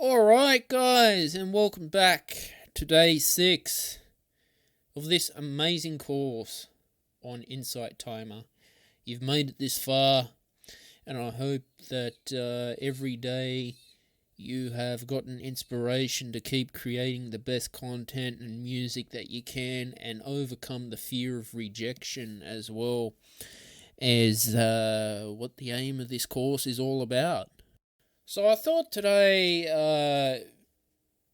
Alright guys, and welcome back to day 6 of this amazing course on Insight Timer. You've made it this far, and I hope that every day you have gotten inspiration to keep creating the best content and music that you can, and overcome the fear of rejection as well as what the aim of this course is all about. So I thought today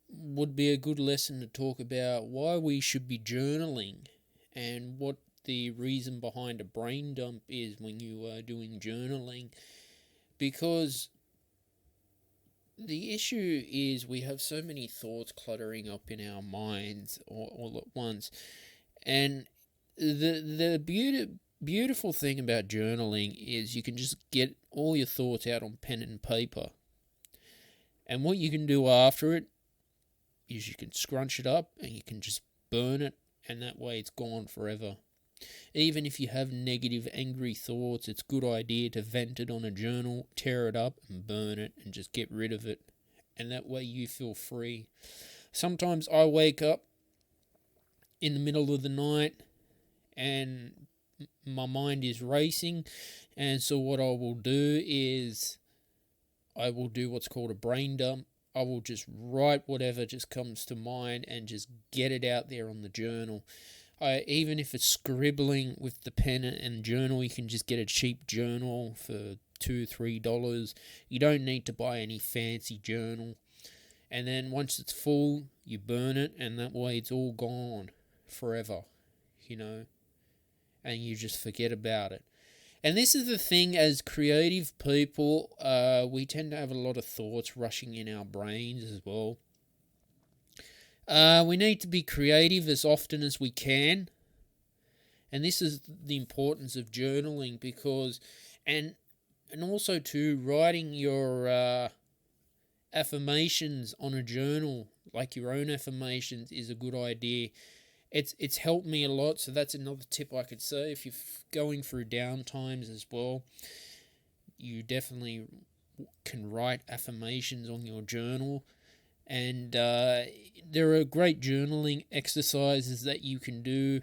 would be a good lesson to talk about why we should be journaling and what the reason behind a brain dump is when you are doing journaling. Because the issue is we have so many thoughts cluttering up in our minds all at once. And the beautiful thing about journaling is you can just get all your thoughts out on pen and paper. And what you can do after it is you can scrunch it up and you can just burn it, and that way it's gone forever. Even if you have negative, angry thoughts, it's a good idea to vent it on a journal, tear it up and burn it and just get rid of it. And that way you feel free. Sometimes I wake up in the middle of the night and my mind is racing, and so what I will do is I will do what's called a brain dump. I will just write whatever just comes to mind and just get it out there on the journal. Even if it's scribbling with the pen and journal, you can just get a cheap journal for $2-3. You don't need to buy any fancy journal. And then once it's full, you burn it, and that way it's all gone forever, and you just forget about it. And this is the thing, as creative people, we tend to have a lot of thoughts rushing in our brains as well. We need to be creative as often as we can. And this is the importance of journaling, because, and also too, writing your affirmations on a journal, like your own affirmations, is a good idea. It's helped me a lot, so that's another tip I could say. If you're going through down times as well, you definitely can write affirmations on your journal. And there are great journaling exercises that you can do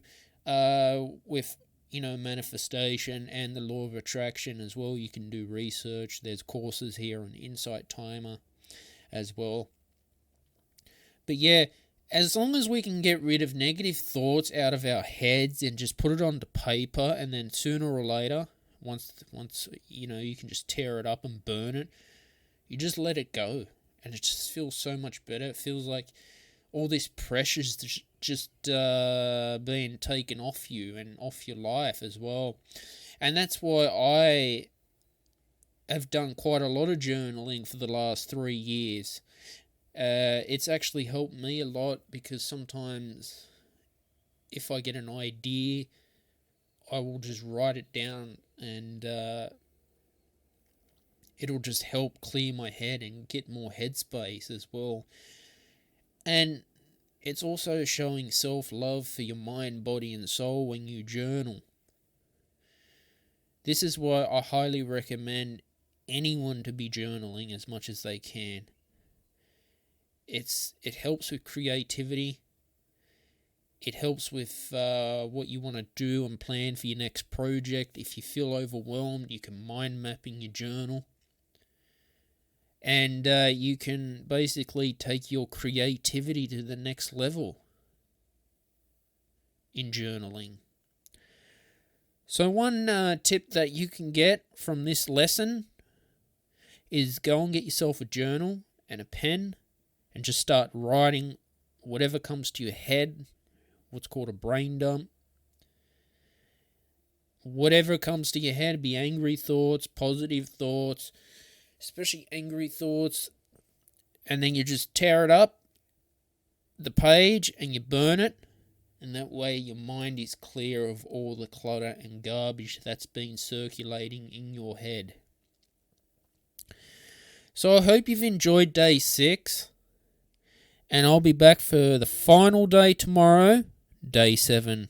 with, manifestation and the law of attraction as well. You can do research. There's courses here on Insight Timer as well. But yeah, as long as we can get rid of negative thoughts out of our heads and just put it onto paper, and then sooner or later, once you can just tear it up and burn it, you just let it go, and it just feels so much better. It feels like all this pressure's just being taken off you and off your life as well. And that's why I have done quite a lot of journaling for the last 3 years. It's actually helped me a lot, because sometimes if I get an idea, I will just write it down, and it'll just help clear my head and get more headspace as well. And it's also showing self-love for your mind, body and soul when you journal. This is why I highly recommend anyone to be journaling as much as they can. It helps with creativity. It helps with what you want to do and plan for your next project. If you feel overwhelmed, you can mind map in your journal. And you can basically take your creativity to the next level in journaling. So one tip that you can get from this lesson is go and get yourself a journal and a pen, and just start writing whatever comes to your head, what's called a brain dump. Whatever comes to your head, be angry thoughts, positive thoughts, especially angry thoughts. And then you just tear it up, the page, and you burn it. And that way your mind is clear of all the clutter and garbage that's been circulating in your head. So I hope you've enjoyed day 6. And I'll be back for the final day tomorrow, day 7.